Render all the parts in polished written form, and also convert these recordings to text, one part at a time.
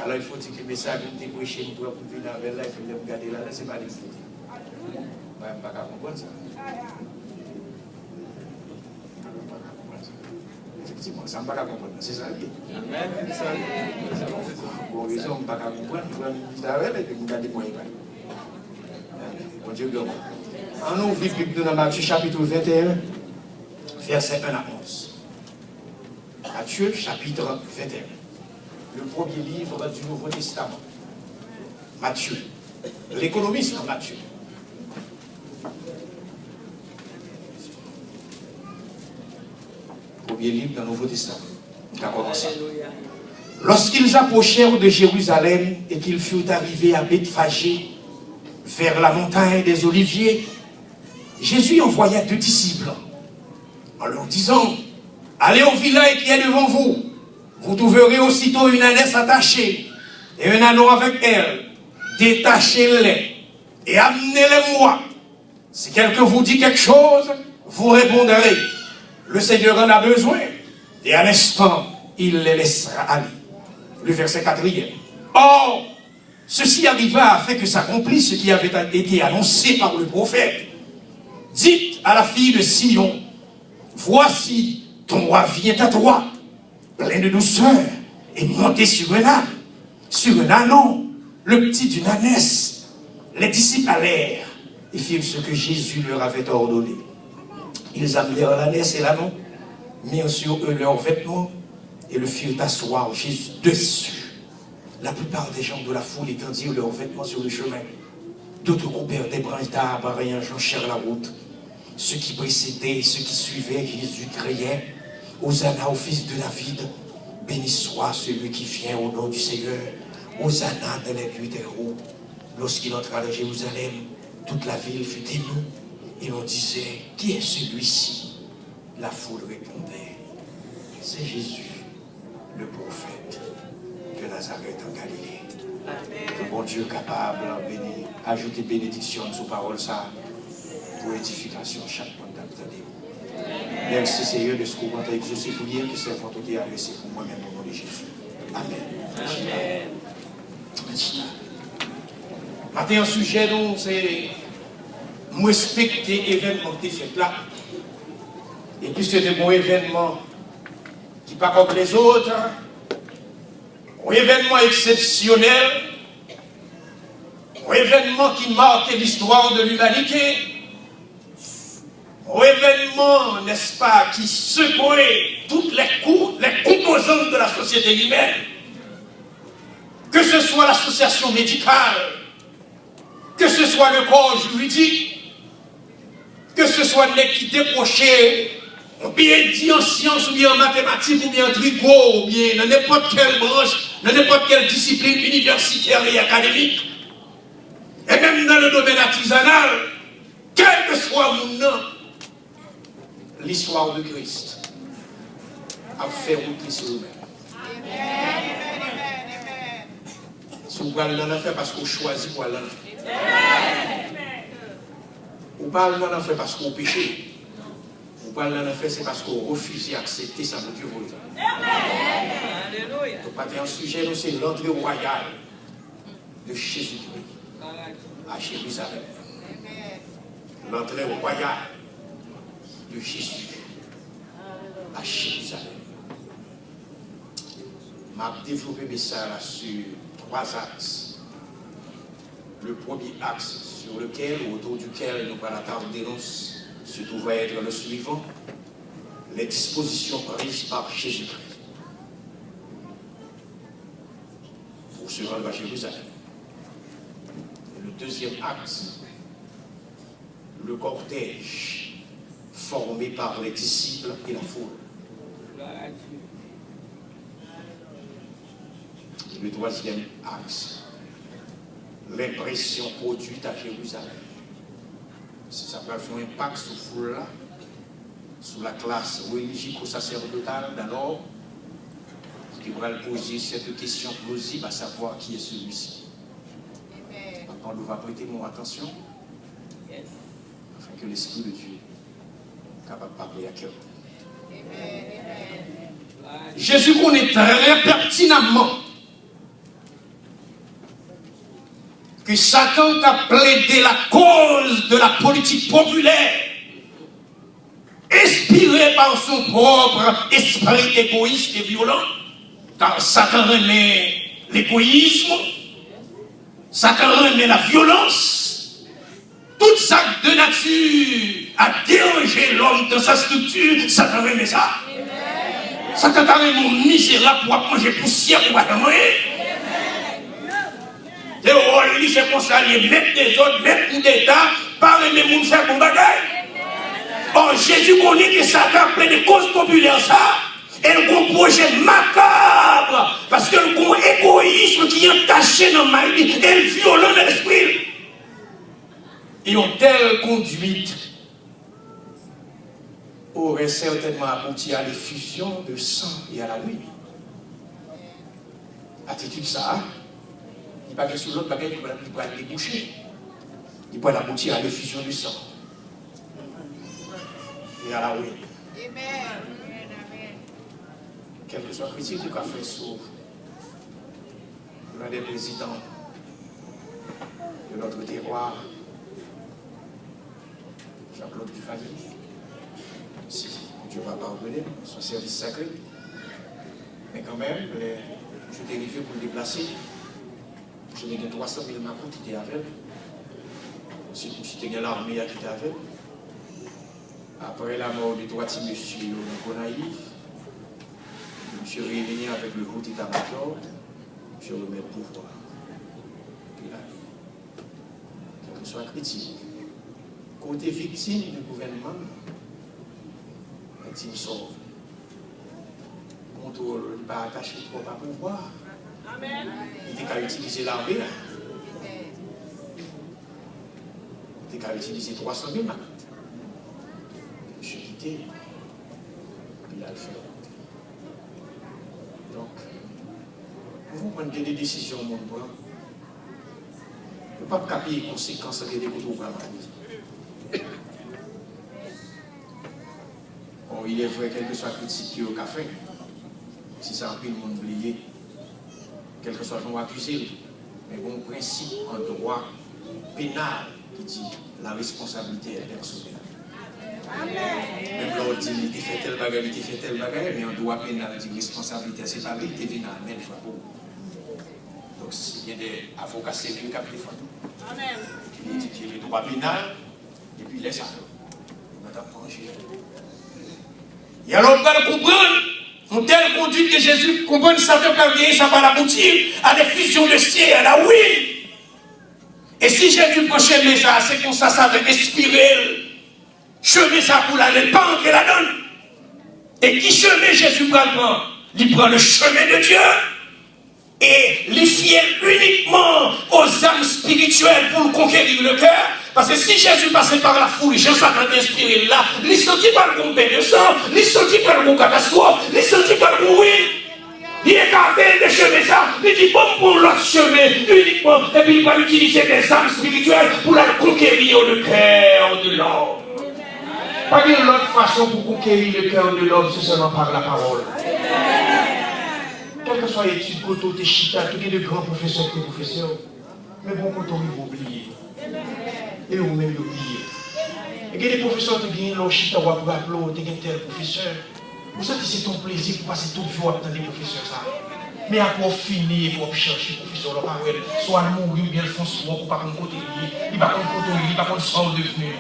Alors il faut dire que le message que vous prêché pour venir avec là, il faut regarder là, c'est pas des foutus. Je ne peux pas comprendre ça. Effectivement, ça ne peut pas comprendre. C'est ça. Amen. C'est ça. Bon, raison, on ne peut pas comprendre. On va nous dire avec et vous regardez pour y aller. Bon Dieu, donc. En ouvre la Bible dans Matthieu chapitre 21, verset 1 à 11. Matthieu chapitre 21. Le premier livre du Nouveau Testament. Matthieu. L'économiste Matthieu. Premier livre dans le Nouveau Testament. Lorsqu'ils approchèrent de Jérusalem et qu'ils furent arrivés à Bethphagée, vers la montagne des Oliviers, Jésus envoya 2 disciples en leur disant: allez au village qui est devant vous. Vous trouverez aussitôt une ânesse attachée et un anneau avec elle. Détachez-les et amenez-les moi. Si quelqu'un vous dit quelque chose, vous répondrez: le Seigneur en a besoin. Et à l'instant, il les laissera aller. Le verset 4e. Or, ceci arriva afin que s'accomplisse ce qui avait été annoncé par le prophète. Dites à la fille de Sion: voici, ton roi vient à toi, plein de douceur, et monté sur un âne, sur un ânon, le petit d'une ânesse. Les disciples allèrent et firent ce que Jésus leur avait ordonné. Ils amenèrent l'ânesse et l'ânon, mirent sur eux leurs vêtements et le firent asseoir Jésus dessus. La plupart des gens de la foule étendirent leurs vêtements sur le chemin. D'autres coupèrent des branches d'arbres et jonchèrent la route. Ceux qui précédaient et ceux qui suivaient Jésus criaient: Hosanna au fils de David, béni soit celui qui vient au nom du Seigneur. Hosanna dans les lieux des hauts. Lorsqu'il entra dans Jérusalem, toute la ville fut émue et l'on disait: qui est celui-ci? La foule répondait: c'est Jésus, le prophète de Nazareth en Galilée. Amen. Que bon Dieu capable, béni, ajouter bénédiction sous parole ça pour édification chaque monde d'abord. Merci Seigneur de ce qu'on va exaucer pour dire que c'est votre qui a adressé pour moi-même au nom de Jésus. Amen. Amen. Maintenant, un sujet dont c'est nous respecter l'événement qui est fait là. Et puis c'est un bon événement qui n'est pas comme les autres. Un événement exceptionnel. Un événement qui marque l'histoire de l'humanité. Un événement, n'est-ce pas, qui secouait toutes les composantes de la société humaine. Que ce soit l'association médicale, que ce soit le corps juridique, que ce soit l'équité décrochée, ou bien dit en sciences, ou bien en mathématiques, ou bien en tricot, ou bien dans n'importe quelle branche, dans n'importe quelle discipline universitaire et académique, et même dans le domaine artisanal, quel que soit mon nom, l'histoire de Christ a fait route sur nous-mêmes. Si vous parlez d'en affaire parce qu'on choisit pour aller en affaire. Vous parlez d'en affaire parce qu'on péché. Vous parlez d'en affaire, c'est parce qu'on refuse d'accepter ça pour Dieu vous. Donc, pas un sujet, c'est l'entrée royale de Jésus-Christ à Jérusalem. L'entrée royale de Jésus à Jérusalem. Je vais développer ça là sur 3 axes. Le premier axe sur lequel, autour duquel nous allons attarder se trouve être le suivant: les dispositions prises par Jésus-Christ pour se rendre à Jérusalem. Et le deuxième axe, le cortège formé par les disciples et la foule. Et le troisième axe, l'impression produite à Jérusalem. Ça peut faire un impact sur la foule là, sur la classe religieuse ou sacerdotale d'alors, qui va poser cette question plausible à savoir qui est celui-ci. Maintenant, nous va prêter mon attention afin que l'Esprit de Dieu soit capable de parler à quelqu'un. Jésus connaît très pertinemment que Satan a plaidé la cause de la politique populaire, inspiré par son propre esprit égoïste et violent, car Satan remet l'égoïsme, Satan remet la violence, tout ça de nature à déranger l'homme dans sa structure, Satan remet ça. Satan a remis mon misérable pour manger poussière pour pas manger. Et au lit, c'est pour ça, il met des autres, mettre coup d'état, pas remettre mon faire bon bagage. Or, Jésus connaît que Satan plein de causes populaires, ça. Et le projet macabre, parce que le égoïsme qui est caché dans ma vie, et le violent de l'esprit. Et une telle conduite aurait certainement abouti à l'effusion de sang et à la ruine. Attitude ça, il n'y a pas que sur l'autre bagage qui va déboucher. Il peut aboutir à l'effusion du sang et à la ruine. Quel que soit le critique qu'il a fait sur l'un des présidents de notre terroir, Jean-Claude Duvalier, si Dieu va pardonner, son service sacré, mais quand même, je t'ai arrivé pour le déplacer. Je n'ai que 300 000 macons qui étaient avec. Si tu étais l'armée qui était avec. Après la mort du droitier monsieur Konaïf, je suis réuni avec le groupe état-major, je remets le pouvoir. Puis là, quel que soit critique, côté victime du gouvernement, il me sauve. Contrôle, il ne pas attaché trop à pouvoir. Il était qu'à utiliser l'armée. Il était qu'à utiliser 300 000 maquettes. Je suis quitté. Puis il a le fait. Donc, vous prenez des décisions, mon bras. Il ne faut pas caper les conséquences des couteaux pour la maladie. Bon, il est vrai, quel que soit critiqué au café, si ça a pu le monde oublier, quel que soit le nom accusé, mais bon principe en droit pénal qui dit la responsabilité est personnelle. Même là, on dit il fait tel bagage, il fait tel bagage, mais en droit pénal, dit responsabilité, c'est pas lui qui vient à même fois. Donc, s'il y a des avocats sérieux qui appellent il dit qu'il y a le droit pénal, et puis laisse ça. On va t'approcher. Et alors, on va comprendre, une telle conduite que Jésus comprend, ça veut pas gagner, ça va aboutir à des fusions de ciel, à la oui. Et si Jésus prend chemin ça, c'est comme ça va inspirer. Chemin ça pour l'aller, pas entrer la donne. Et qui chemin Jésus prend? Il prend le chemin de Dieu. Et il fiel uniquement aux âmes spirituelles pour conquérir le cœur. Parce que si Jésus passait par la foule, Jean s'attendait à inspirer là, il sortit par le bon pain de sang, il sortit par le bon catastrophe, il sortit par le bon oui. Il écartait le chemin ça, il dit bon pour l'autre chemin uniquement, et puis il va utiliser des âmes spirituelles pour la conquérir le cœur de l'homme. Pas d'une autre façon pour conquérir le cœur de l'homme, c'est seulement par la parole. Quelle que soit l'étude, quand on est chita, tous les grands professeurs et professeurs, mais bon, quand on va oublier. Et vous même oublier. Et que les professeurs te gagnent leur chita ou pour appeler, tu tel professeur. Vous savez que c'est ton plaisir pour passer toute jour dans les professeurs. Ça. Mais après finir, pour chercher le professeur, leur parole, soit le mourir, bien le fond, soit pour pas côté il va contre côté il va contre ça devenu.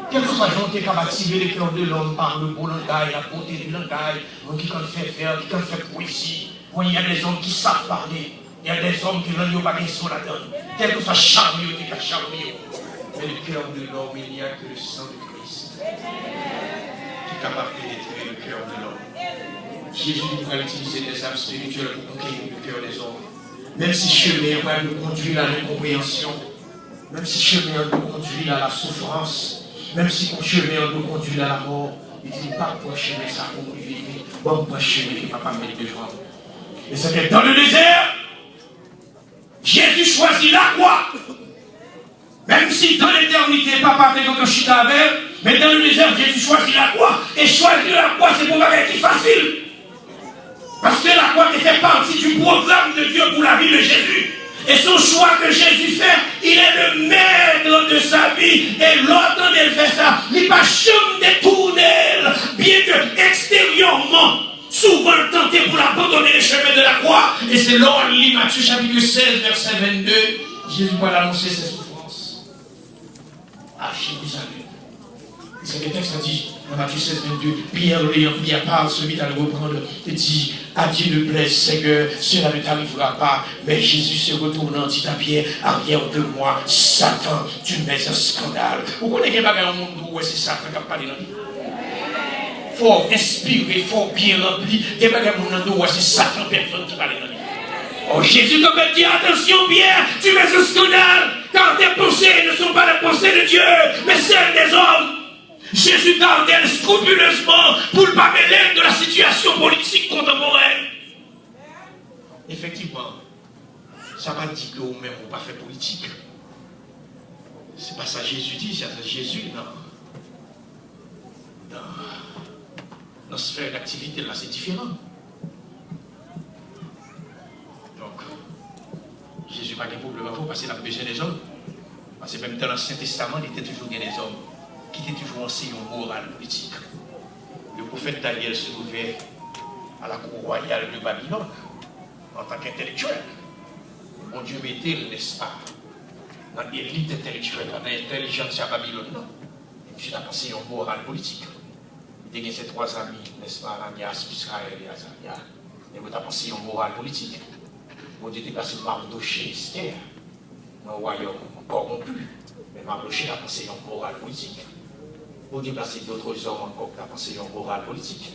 Quelle que soit la qui est capable d'activer les cœurs de l'homme par le beau langage, la beauté du langage, qui peut faire faire, qui peut faire poésie. Il y a des hommes qui savent parler. Il y a des hommes qui n'ont pas de son là-dedans. Quel que soit charmé ou qui est charmé. Mais le cœur de l'homme, il n'y a que le sang de Christ qui est capable de pénétrer le cœur de l'homme. Jésus va utiliser des âmes spirituelles pour conquérir le cœur des hommes. Même si chemin va nous conduire à l'incompréhension, même si chemin nous conduit à la souffrance, même si chemin nous conduit à la mort, il dit pas pour chemin ça pour nous vivre, bon pour chemin qui ne va pas mettre devant. Et c'est que dans le désert, Jésus choisit la croix. Même si dans l'éternité, papa fait notre chita avec, mais dans le désert, Jésus choisit la croix. Et choisir la croix, c'est pour faire qui facile. Parce que la croix fait partie du programme de Dieu pour la vie de Jésus. Et son choix que Jésus fait, il est le maître de sa vie. Et l'autre, elle fait ça. Il n'est pas jamais détourné, bien que extérieurement, souvent tenté pour abandonner les chemins de la croix. Et c'est là où on lit Matthieu chapitre 16, verset 22. Jésus va annoncer ses souffrances à Jérusalem. C'est le texte a dit, dans Matthieu 16, 22, Pierre parle, se mit à le reprendre et dit, à Dieu ne plaise, Seigneur, cela ne t'arrivera pas. Mais Jésus se retournant dit à Pierre, arrière de moi, Satan, tu mets un scandale. Vous connaissez pas un monde où c'est Satan qui a parlé dans lui? Fort inspiré, fort bien rempli. Il n'y a pas un monde où c'est Satan, personne qui parle dans lui. Oh Jésus, comme il dit, attention Pierre, tu mets un scandale, car tes pensées ne sont pas les pensées de Dieu, mais celles des hommes. Jésus gardait scrupuleusement pour ne pas mêler de la situation politique contemporaine. Effectivement, ça va dire que vous-même vous pas fait politique. C'est pas ça Jésus dit, c'est Jésus dans la sphère d'activité là, c'est différent. Donc, Jésus n'a pas de problème parce qu'il a besoin des hommes. Parce que même dans l'Ancien Testament, il était toujours des hommes qui étaient toujours enseigné en morale politique. Le prophète Daniel se trouvait à la cour royale de Babylone en tant qu'intellectuel. Mon Dieu mettait, n'est-ce pas, dans l'élite intellectuelle, dans l'intelligence à Babylone, non. Je n'ai pas enseigné en morale politique. Il y a ces trois amis, n'est-ce pas, Ananias, Israël et Azaria. Et vous avez enseigné en morale politique. Mon Dieu était passé Mardoché, Esther, dans le royaume corrompu. Mais Mardoché a enseigné en morale politique. Pour déplacer d'autres hommes encore qui ont pensé en morale politique.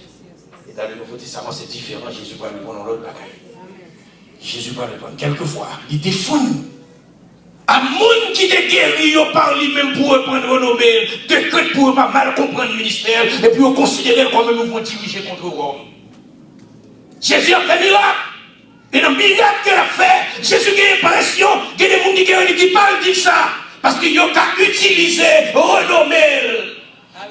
Et dans le Nouveau Testament, c'est différent. Jésus va lui prendre l'autre bagaille. Jésus va lui prendre. Quelquefois, il défend. À monde qui te guérit, il parle lui-même pour reprendre renommée, décrète pour ne pas mal comprendre le ministère, et puis on considère comme nous vont diriger contre Rome. Jésus a fait miracle. Et dans le miracle qu'il a fait, Jésus a l'impression qu'il y a des gens qui parlent de ça. Parce qu'il a utilisé renommée.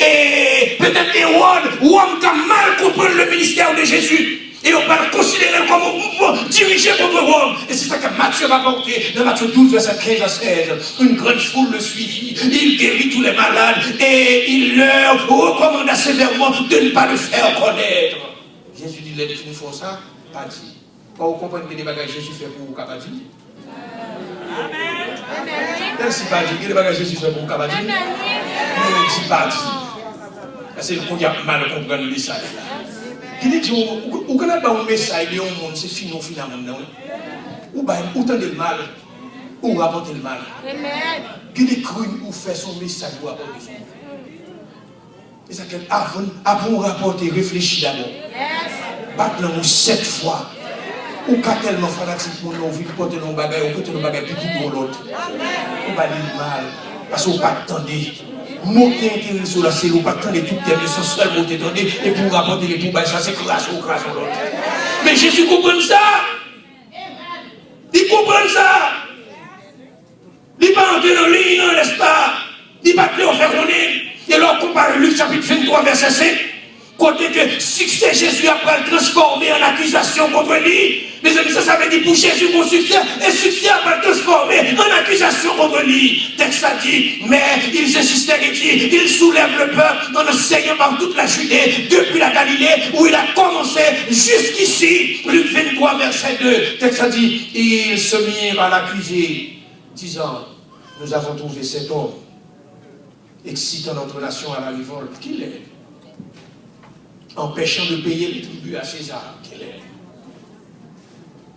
Et peut-être Hérode, Rome qui a mal compris le ministère de Jésus. Et on va le considérer comme dirigé contre Rome. Et c'est ça que Matthieu va porter dans Matthieu 12, verset 15 à 16. Une grande foule le suivit. Il guérit tous les malades. Et il leur recommanda sévèrement de ne pas le faire connaître. Jésus dit, les définitions font ça. Pas dit. Quand vous comprenez que les bagages Jésus fait pour vous, pas dit. Amen. Merci, pas dit. Les bagages Jésus fait pour vous, pas dit. Merci, pas dit. C'est le qu'on y a mal comprendre le message. Qui dit, vous connaissez pas un message, il y a un monde, c'est fini finalement. Ou tendez le mal, ou rapportez le mal. Qui dit, ou fait son message, ou rapportez son mal. Et ça, avant de rapporter, réfléchis d'abord. Battre-nous 7 fois. Ou qu'à tellement fanatique, mon nom, vous portez nos bagages, ou portez nos bagages, puis pour l'autre. Ou pas le mal, parce qu'on pas attendez. Monter intéressé sur la cellule, ou pas attendre tout le temps, sans seul monter, et pour rapporter les poubelles, ça c'est crasse ou l'autre. Mais Jésus comprend ça. Il comprend ça. Il n'est pas entré dans l'île, non, n'est-ce pas? Il n'est pas clair, on fait connaître. Et alors, compare Luc chapitre 23, verset 5. Côté que succès Jésus après le transformer en accusation contre lui. Mes amis, ça veut dire pour Jésus mon succès, et succès après le transformer en accusation contre lui. Texte a dit, mais ils insistaient et dit, il soulève le peuple en enseignant par toute la Judée, depuis la Galilée, où il a commencé jusqu'ici. Luc 23, verset 2. Texte a dit, ils se mirent à l'accuser, disant, nous avons trouvé cet homme, excitant notre nation à la révolte. Qu'il est? Empêchant de payer les tributs à César. Quel est?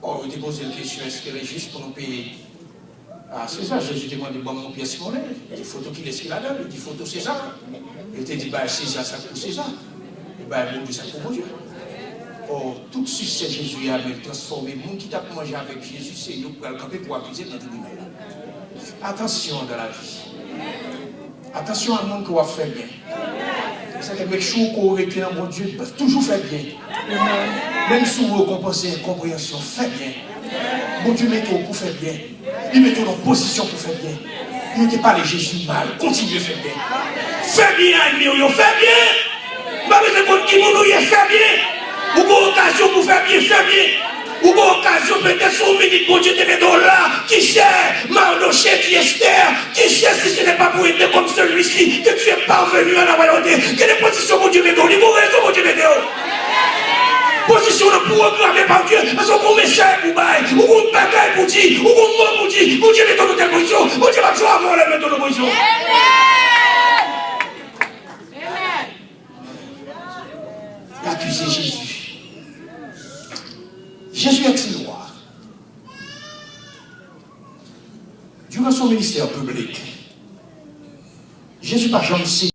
Or, il te pose une question, est-ce qu'elle est juste pour nous payer à César? Jésus demande, bon, mon pièce monnaie. Il dit, photo qu'il est là, il dit, photo César. Il te dit, bah, César, ça pour César. Et bah, bon Dieu, ça pour mon Dieu. Or, tout succès Jésus a transformé. Le monde qui t'a mangé avec Jésus, c'est nous pour le camper pour accuser notre tribunal. Attention dans la vie. Attention à un monde qui va faire bien. C'est que les choses qu'on aurait été dans mon Dieu peuvent toujours faire bien. Même si vous compensez incompréhension, faites bien. Mon Dieu met pour faire bien. Il met en position pour faire bien. Il n'était pas les Jésus mal. Continuez à faire bien. Faites bien, ami, faites bien. Pas besoin de qui nous faites bien. Vous avez occasion pour faire bien, faites bien. Ou bon occasion peut-être son minute, bon Dieu te met là, qui cherche Mardochée, qui Esther, qui cherche si ce n'est pas pour aider comme celui-ci, que tu es parvenu à la royauté. Quelle position mon Dieu met dans l'île, mon Dieu met dans position programmée par Dieu, parce qu'on met cher pour bail, ou qu'on bagaille pour dire, ou qu'on mort pour dire, mon Dieu met dans telle position, mon Dieu va jouer avant la mettre dans la position. Accuser Jésus. Jésus est-il roi? Durant son ministère public, Jésus n'a jamais